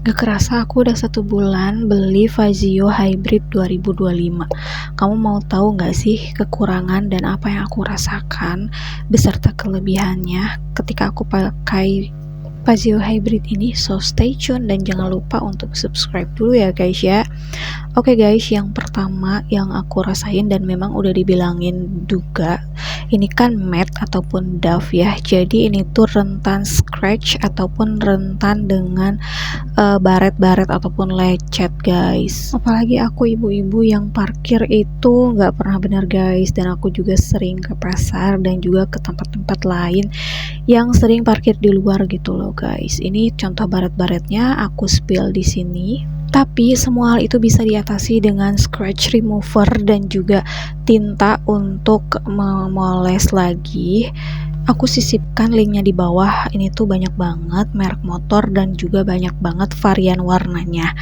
Gak kerasa aku udah 1 bulan beli Fazio Hybrid 2025. Kamu mau tahu gak sih kekurangan dan apa yang aku rasakan beserta kelebihannya ketika aku pakai Fazio Hybrid ini? So stay tune dan jangan lupa untuk subscribe dulu ya guys ya. Oke guys, yang pertama yang aku rasain dan memang udah dibilangin juga, ini kan matte ataupun doff ya, jadi ini tuh rentan scratch ataupun rentan dengan baret-baret ataupun lecet guys. Apalagi aku ibu-ibu yang parkir itu nggak pernah benar guys, dan aku juga sering ke pasar dan juga ke tempat-tempat lain yang sering parkir di luar gitu loh guys. Ini contoh baret-baretnya aku spill di sini. Tapi semua hal itu bisa diatasi dengan scratch remover dan juga tinta untuk memoles lagi. Aku sisipkan linknya di bawah. Ini tuh banyak banget merek motor dan juga banyak banget varian warnanya.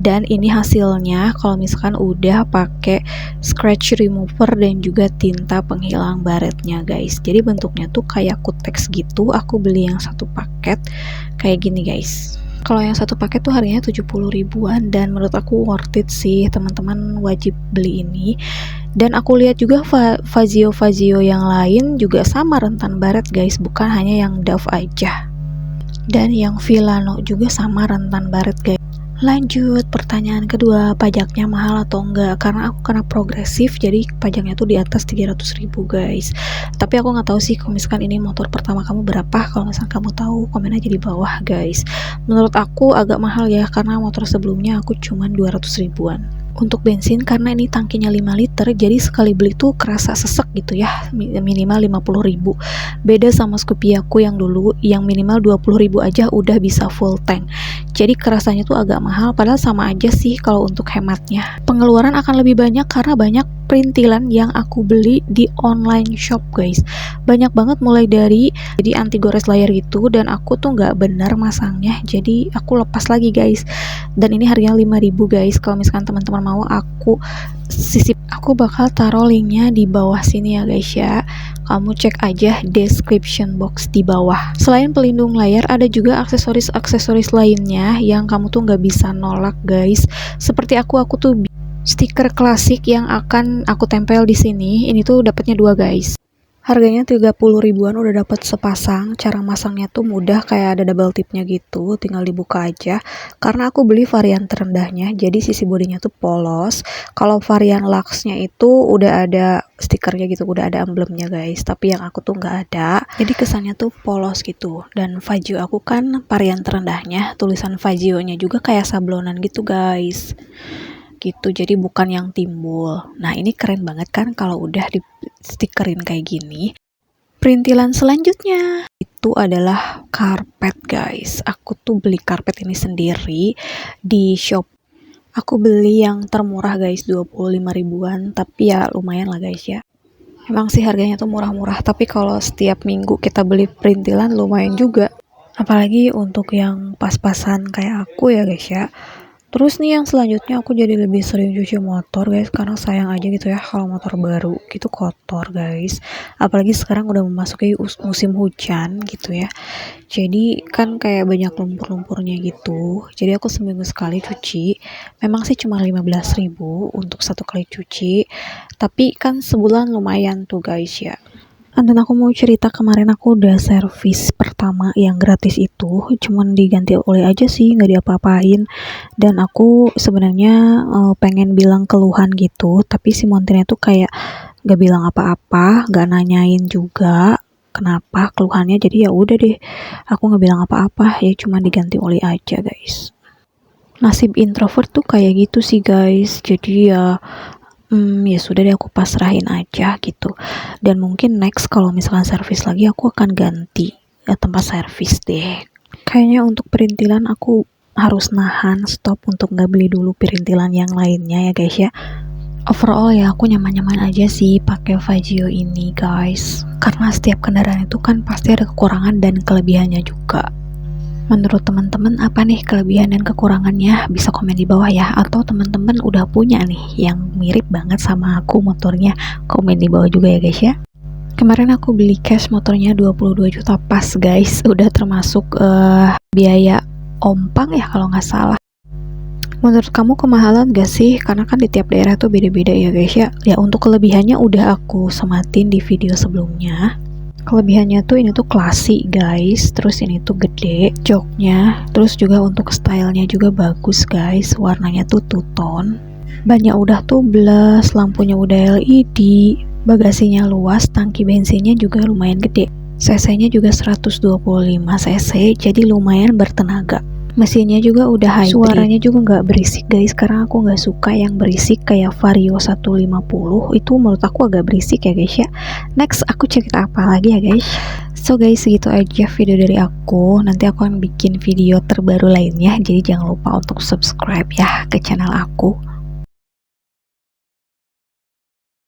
Dan ini hasilnya kalau misalkan udah pakai scratch remover dan juga tinta penghilang baretnya guys. Jadi bentuknya tuh kayak kutex gitu. Aku beli yang satu paket kayak gini guys. Kalau yang satu paket tuh harganya 70 ribuan dan menurut aku worth it sih, teman-teman wajib beli ini. Dan aku lihat juga Fazio yang lain juga sama rentan baret guys, bukan hanya yang doff aja. Dan yang Villano juga sama rentan baret guys. Lanjut, pertanyaan kedua, pajaknya mahal atau enggak? Karena aku kena progresif, jadi pajaknya tuh di atas 300 ribu guys. Tapi aku nggak tahu sih kalau misalkan ini motor pertama kamu berapa. Kalau misalkan kamu tahu, komen aja di bawah guys. Menurut aku agak mahal ya, karena motor sebelumnya aku cuman 200 ribuan. Untuk bensin, karena ini tangkinya 5 liter, jadi sekali beli tuh kerasa sesek gitu ya, minimal 50 ribu. Beda sama Scoopy aku yang dulu, yang minimal 20 ribu aja udah bisa full tank. Jadi kerasanya tuh agak mahal, padahal sama aja sih kalau untuk hematnya. Pengeluaran akan lebih banyak karena banyak perintilan yang aku beli di online shop guys. Banyak banget, mulai dari jadi anti gores layar gitu, dan aku tuh nggak benar masangnya, jadi aku lepas lagi guys. Dan ini harganya 5.000 guys. Kalau misalkan teman-teman mau aku sisip, aku bakal taruh linknya di bawah sini ya guys ya. Kamu cek aja description box di bawah. Selain pelindung layar, ada juga aksesoris lainnya yang kamu tuh nggak bisa nolak guys. Seperti aku tuh stiker klasik yang akan aku tempel di sini. Ini tuh dapatnya 2 guys. Harganya 30 ribuan udah dapat sepasang. Cara masangnya tuh mudah, kayak ada double tipnya gitu, tinggal dibuka aja. Karena aku beli varian terendahnya, jadi sisi bodinya tuh polos. Kalau varian luxe-nya itu udah ada stikernya gitu, udah ada emblemnya guys. Tapi yang aku tuh nggak ada, jadi kesannya tuh polos gitu. Dan Fazio aku kan varian terendahnya, tulisan Fazio-nya juga kayak sablonan gitu guys. Gitu, jadi bukan yang timbul. Nah ini keren banget kan kalau udah di stikerin kayak gini. Perintilan selanjutnya itu adalah karpet guys. Aku tuh beli karpet ini sendiri di shop. Aku beli yang termurah guys, 25 ribuan, tapi ya lumayan lah guys ya. Emang sih harganya tuh murah-murah, tapi kalau setiap minggu kita beli perintilan lumayan juga. Apalagi untuk yang pas-pasan kayak aku ya guys ya. Terus nih yang selanjutnya, aku jadi lebih sering cuci motor guys, karena sayang aja gitu ya kalau motor baru gitu kotor guys. Apalagi sekarang udah memasuki musim hujan gitu ya. Jadi kan kayak banyak lumpur-lumpurnya gitu. Jadi aku seminggu sekali cuci. Memang sih cuma 15 ribu untuk satu kali cuci. Tapi kan sebulan lumayan tuh guys ya. Dan aku mau cerita, kemarin aku udah servis pertama yang gratis itu, cuman diganti oli aja sih, nggak diapa-apain. Dan aku sebenarnya pengen bilang keluhan gitu, tapi si montirnya tuh kayak nggak bilang apa-apa, nggak nanyain juga kenapa keluhannya. Jadi ya udah deh, aku nggak bilang apa-apa, ya cuma diganti oli aja guys. Nasib introvert tuh kayak gitu sih guys. Jadi ya ya sudah deh, aku pasrahin aja gitu. Dan mungkin next kalau misalkan servis lagi, aku akan ganti tempat servis deh. Kayaknya untuk perintilan aku harus nahan stop untuk nggak beli dulu perintilan yang lainnya ya guys ya. Overall ya aku nyaman-nyaman aja sih pakai Fazio ini guys. Karena setiap kendaraan itu kan pasti ada kekurangan dan kelebihannya juga. Menurut teman-teman apa nih kelebihan dan kekurangannya? Bisa komen di bawah ya. Atau teman-teman udah punya nih yang mirip banget sama aku motornya, komen di bawah juga ya guys ya. Kemarin aku beli cash motornya 22 juta pas guys, udah termasuk biaya Ompang ya kalau nggak salah. Menurut kamu kemahalan gak sih? Karena kan di tiap daerah tuh beda-beda ya guys ya. Ya untuk kelebihannya udah aku sematin di video sebelumnya. Kelebihannya tuh ini tuh klasik guys, terus ini tuh gede joknya, terus juga untuk stylenya juga bagus guys, warnanya tuh two-tone, bannya udah tubeless, lampunya udah LED, bagasinya luas, tangki bensinnya juga lumayan gede, cc-nya juga 125 cc, jadi lumayan bertenaga. Mesinnya juga udah hybrid. Suaranya juga nggak berisik guys, karena aku nggak suka yang berisik kayak Vario 150. Itu menurut aku agak berisik ya guys ya. Next aku cerita apa lagi ya guys. So guys, segitu aja video dari aku. Nanti aku akan bikin video terbaru lainnya, jadi jangan lupa untuk subscribe ya ke channel aku.